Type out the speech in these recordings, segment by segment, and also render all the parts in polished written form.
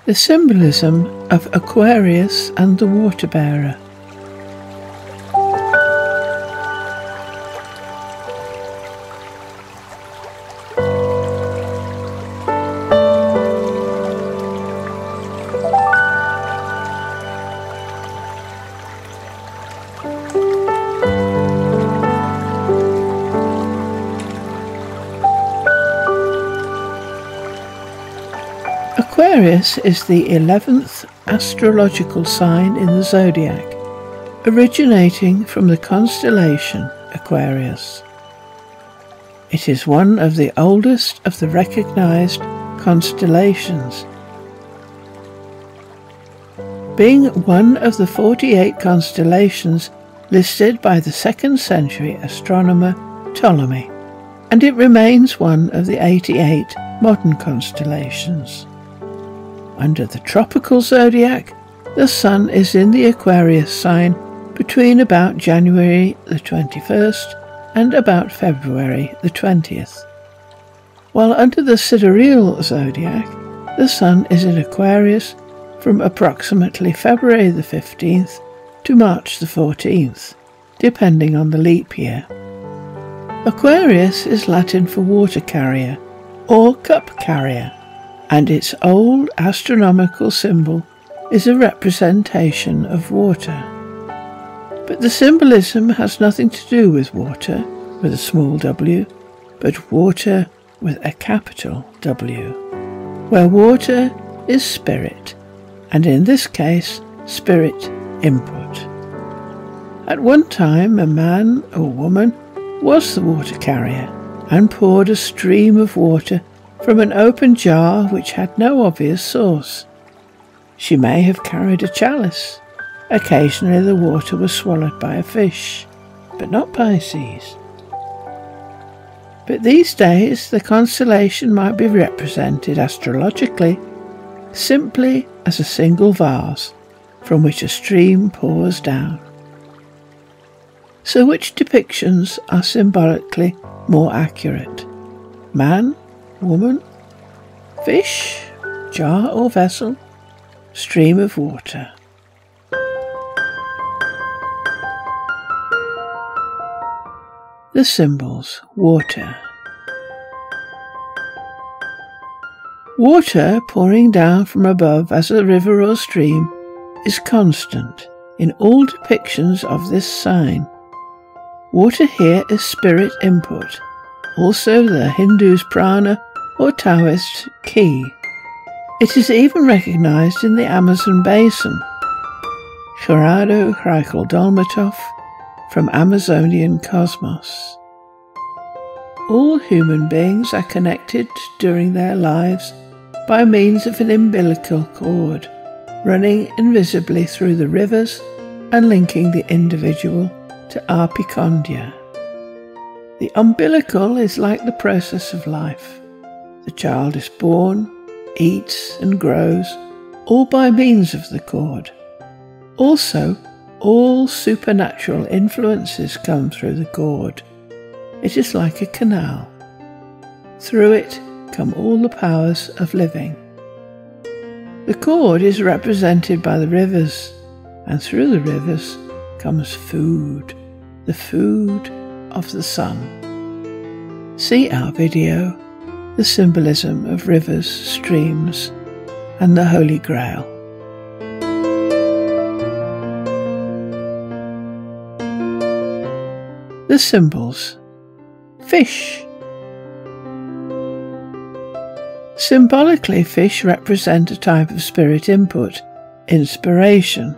The symbolism of Aquarius and the water bearer. Aquarius is the 11th astrological sign in the Zodiac, originating from the constellation Aquarius. It is one of the oldest of the recognized constellations. Being one of the 48 constellations listed by the 2nd century astronomer Ptolemy, and it remains one of the 88 modern constellations. Under the tropical zodiac, the Sun is in the Aquarius sign between about January the 21st and about February the 20th. While under the sidereal zodiac, the Sun is in Aquarius from approximately February the 15th to March the 14th, depending on the leap year. Aquarius is Latin for water carrier or cup carrier, and its old astronomical symbol is a representation of water. But the symbolism has nothing to do with water with a small w, but water with a capital W, where water is spirit, and in this case, spirit input. At one time, a man or woman was the water carrier and poured a stream of water from an open jar which had no obvious source. She may have carried a chalice. Occasionally the water was swallowed by a fish, but not Pisces. But these days the constellation might be represented astrologically simply as a single vase from which a stream pours down. So which depictions are symbolically more accurate? Man, woman, fish, jar or vessel, stream of water. The symbols. Water. Water pouring down from above as a river or stream is constant in all depictions of this sign. Water here is spirit input, also the Hindu's prana or Taoist ki. It is even recognized in the Amazon basin. Gerardo Reichel-Dolmatov from Amazonian Cosmos. All human beings are connected during their lives by means of an umbilical cord, running invisibly through the rivers and linking the individual to apicondia. The umbilical is like the process of life. The child is born, eats and grows, all by means of the cord. Also, all supernatural influences come through the cord. It is like a canal. Through it come all the powers of living. The cord is represented by the rivers, and through the rivers comes food, the food of the sun. See our video, The Symbolism of Rivers, Streams, and the Holy Grail. The symbols. Fish. Symbolically, fish represent a type of spirit input, inspiration.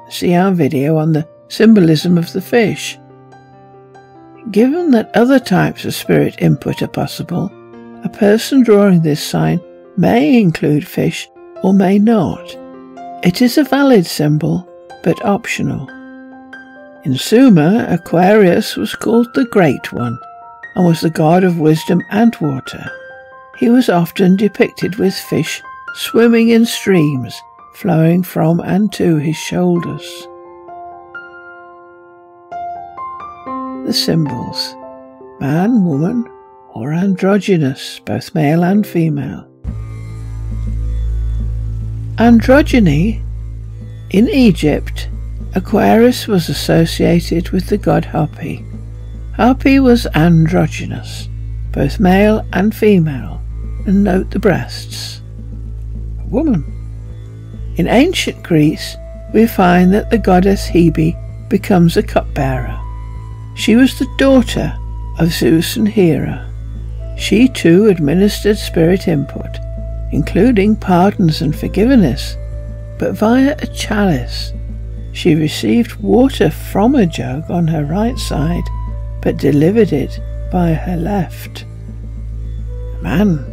See our video on the symbolism of the fish. Given that other types of spirit input are possible, a person drawing this sign may include fish or may not. It is a valid symbol, but optional. In Sumer, Aquarius was called the Great One, and was the god of wisdom and water. He was often depicted with fish swimming in streams, flowing from and to his shoulders. The symbols. Man, woman, or androgynous, both male and female. Androgyny. In Egypt, Aquarius was associated with the god Hebe. Hebe was androgynous, both male and female, and note the breasts. A woman. In ancient Greece, we find that the goddess Hebe becomes a cupbearer. She was the daughter of Zeus and Hera. She too administered spirit input, including pardons and forgiveness, but via a chalice. She received water from a jug on her right side, but delivered it by her left. Man.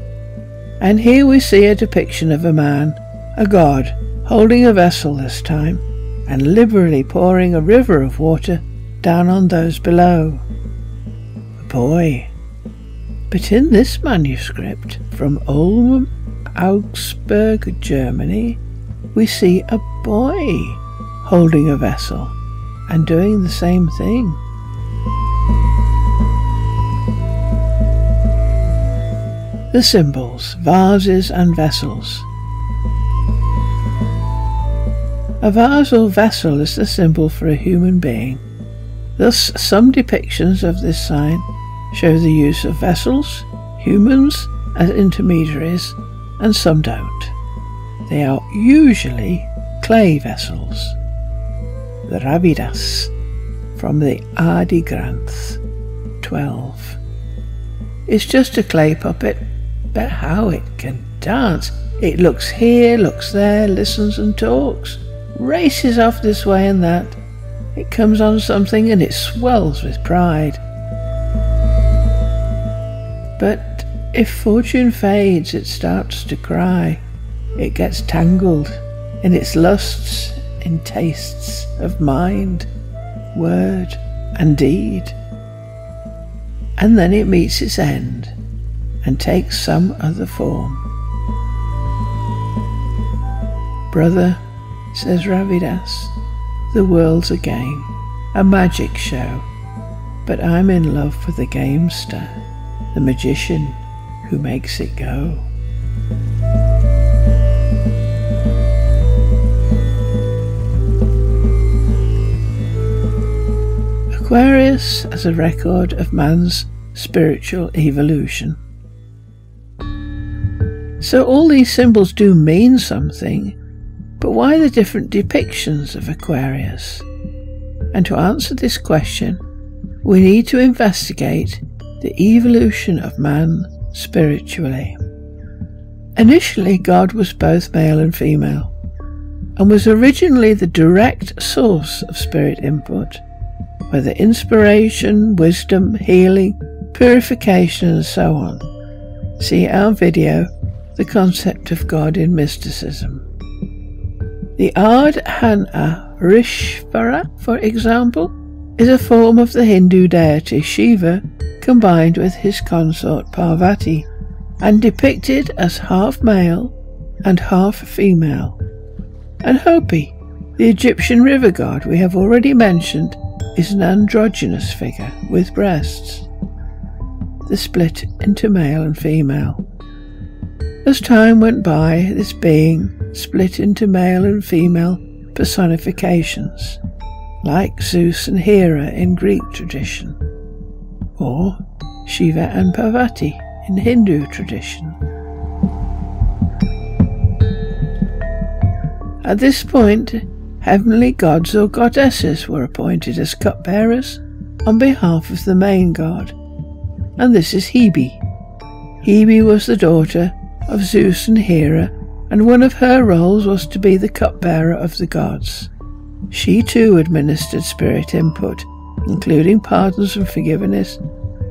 And here we see a depiction of a man, a god, holding a vessel this time, and liberally pouring a river of water down on those below. A boy. But in this manuscript from Ulm, Augsburg, Germany, we see a boy holding a vessel and doing the same thing. The symbols, vases and vessels. A vase or vessel is the symbol for a human being. Thus, some depictions of this sign show the use of vessels, humans as intermediaries, and some don't. They are usually clay vessels. The Ravidas from the Adi Granth 12 is just a clay puppet, but how it can dance! It looks here, looks there, listens and talks, races off this way and that. It comes on something and it swells with pride. But if fortune fades, it starts to cry. It gets tangled in its lusts, in tastes of mind, word and deed. And then it meets its end and takes some other form. Brother, says Ravidas, the world's a game, a magic show, but I'm in love with the gamester, the magician who makes it go. Aquarius as a record of man's spiritual evolution. So all these symbols do mean something, but why the different depictions of Aquarius? And to answer this question, we need to investigate the evolution of man spiritually. Initially, God was both male and female, and was originally the direct source of spirit input, whether inspiration, wisdom, healing, purification, and so on. See our video, The Concept of God in Mysticism. The Ardhana Rishvara, for example, is a form of the Hindu deity Shiva combined with his consort Parvati, and depicted as half male and half female. And Hopi, the Egyptian river god we have already mentioned, is an androgynous figure with breasts. The split into male and female. As time went by, this being split into male and female personifications, like Zeus and Hera in Greek tradition, or Shiva and Parvati in Hindu tradition. At this point, heavenly gods or goddesses were appointed as cupbearers on behalf of the main god, and this is Hebe. Hebe was the daughter of Zeus and Hera, and one of her roles was to be the cupbearer of the gods. She too administered spirit input, including pardons and forgiveness,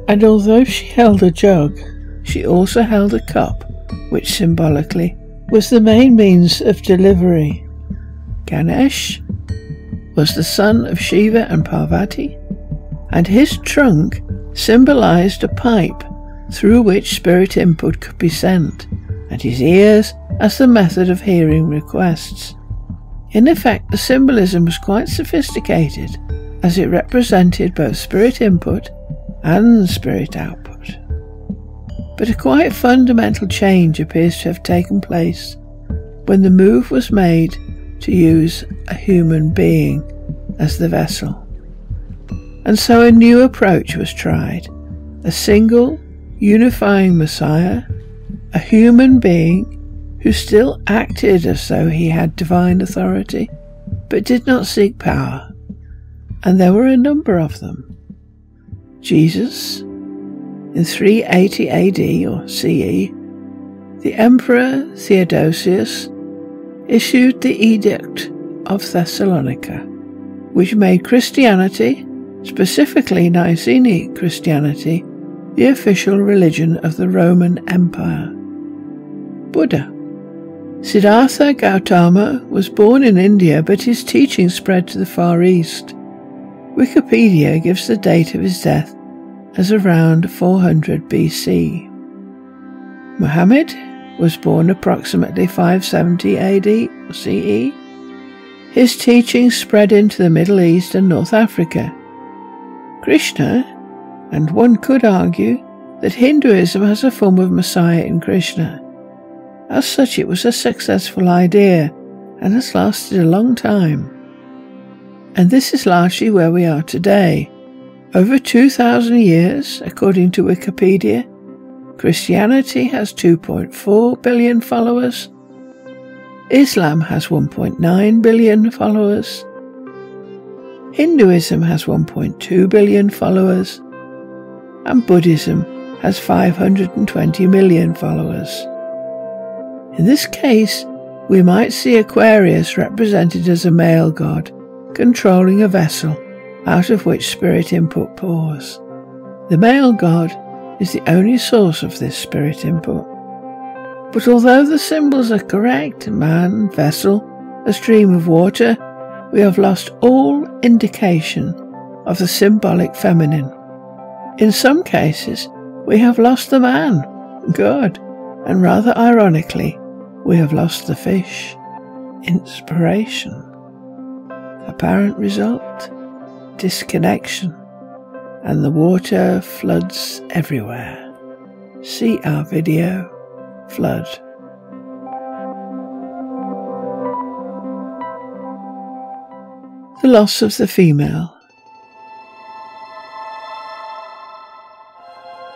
and although she held a jug, she also held a cup, which symbolically was the main means of delivery. Ganesh was the son of Shiva and Parvati, and his trunk symbolized a pipe through which spirit input could be sent, and his ears as the method of hearing requests. In effect, the symbolism was quite sophisticated, as it represented both spirit input and spirit output. but a quite fundamental change appears to have taken place when the move was made to use a human being as the vessel. And so a new approach was tried, a single, unifying Messiah, a human being who still acted as though he had divine authority, but did not seek power. And there were a number of them. Jesus, in 380 AD or CE, the Emperor Theodosius issued the Edict of Thessalonica, which made Christianity, specifically Nicene Christianity, the official religion of the Roman Empire. Buddha. Siddhartha Gautama was born in India, but his teaching spread to the Far East. Wikipedia gives the date of his death as around 400 BC. Muhammad was born approximately 570 AD CE. His teaching spread into the Middle East and North Africa. Krishna, and one could argue that Hinduism has a form of Messiah in Krishna. As such, it was a successful idea and has lasted a long time. And this is largely where we are today. Over 2,000 years, according to Wikipedia, Christianity has 2.4 billion followers, Islam has 1.9 billion followers, Hinduism has 1.2 billion followers, and Buddhism has 520 million followers. In this case, we might see Aquarius represented as a male god, controlling a vessel out of which spirit input pours. The male god is the only source of this spirit input. But although the symbols are correct, man, vessel, a stream of water, we have lost all indication of the symbolic feminine. In some cases, we have lost the man, God, and rather ironically, we have lost the fish, inspiration. Apparent result, disconnection, and the water floods everywhere. See our video, Flood. The loss of the female.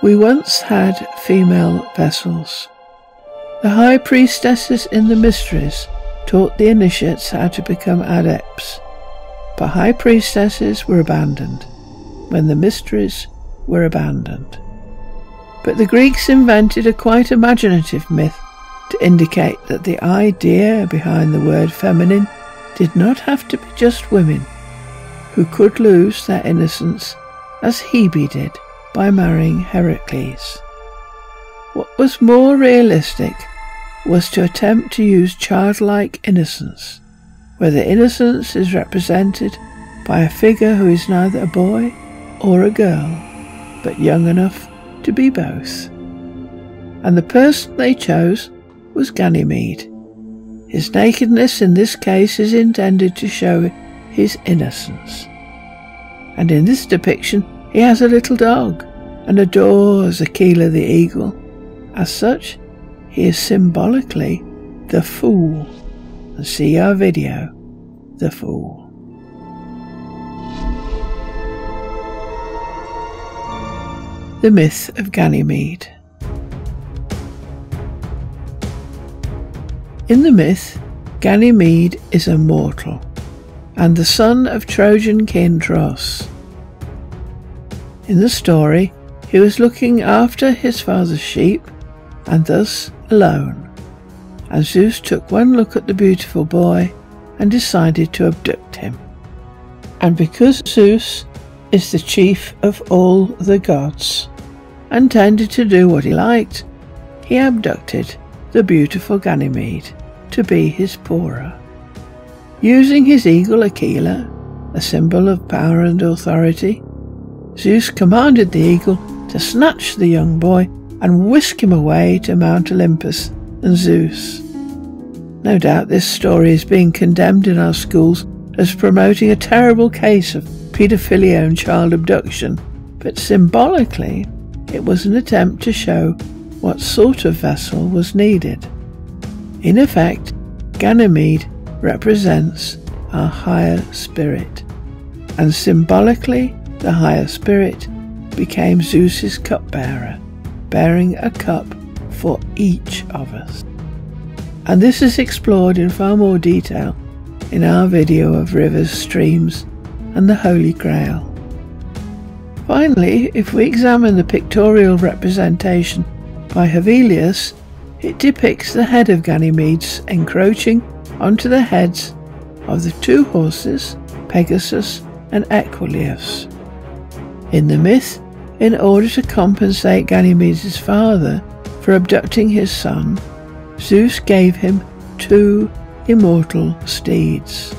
We once had female vessels. The High Priestesses in the Mysteries taught the initiates how to become adepts, but High Priestesses were abandoned when the Mysteries were abandoned. But the Greeks invented a quite imaginative myth to indicate that the idea behind the word feminine did not have to be just women who could lose their innocence, as Hebe did by marrying Heracles. What was more realistic was to attempt to use childlike innocence, where the innocence is represented by a figure who is neither a boy or a girl, but young enough to be both. And the person they chose was Gannymede. His nakedness in this case is intended to show his innocence. And in this depiction he has a little dog and adores Aquila the eagle. As such, he is symbolically the fool. And see our video, The Fool. The myth of Gannymede. In the myth, Gannymede is a mortal, and the son of Trojan king Tros. In the story, he was looking after his father's sheep, and thus alone, and Zeus took one look at the beautiful boy and decided to abduct him. And because Zeus is the chief of all the gods, and tended to do what he liked, he abducted the beautiful Gannymede to be his Pora. Using his eagle Aquila, a symbol of power and authority, Zeus commanded the eagle to snatch the young boy and whisk him away to Mount Olympus and Zeus. No doubt this story is being condemned in our schools as promoting a terrible case of paedophilia and child abduction, but symbolically it was an attempt to show what sort of vessel was needed. In effect, Gannymede represents our higher spirit, and symbolically the higher spirit became Zeus's cupbearer, bearing a cup for each of us. And this is explored in far more detail in our video of rivers, streams, and the Holy Grail. Finally, if we examine the pictorial representation by Hevelius, it depicts the head of Ganymedes encroaching onto the heads of the two horses, Pegasus and Equileus. In the myth, in order to compensate Ganymedes' father for abducting his son, Zeus gave him 2 immortal steeds.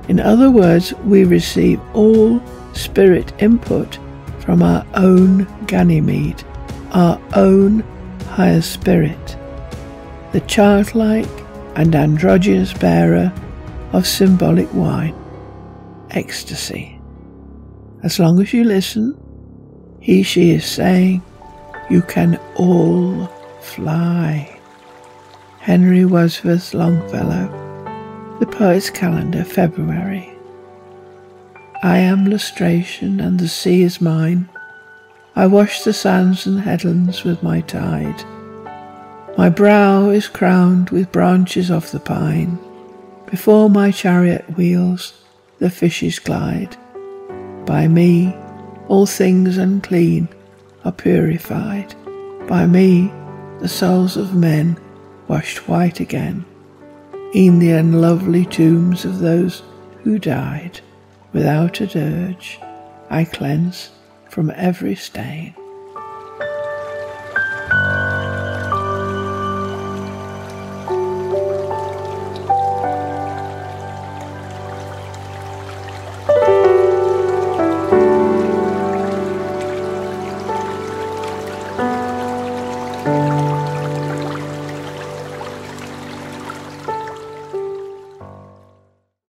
In other words, we receive all spirit input from our own Gannymede, our own higher spirit, the childlike and androgynous bearer of symbolic wine, ecstasy. As long as you listen, she is saying, you can all fly. Henry Wadsworth Longfellow, The Poet's Calendar, February. I am lustration and the sea is mine. I wash the sands and headlands with my tide. My brow is crowned with branches of the pine. Before my chariot wheels the fishes glide. By me all things unclean are purified. By me the souls of men washed white again. E'en the unlovely tombs of those who died, without a dirge I cleanse from every stain.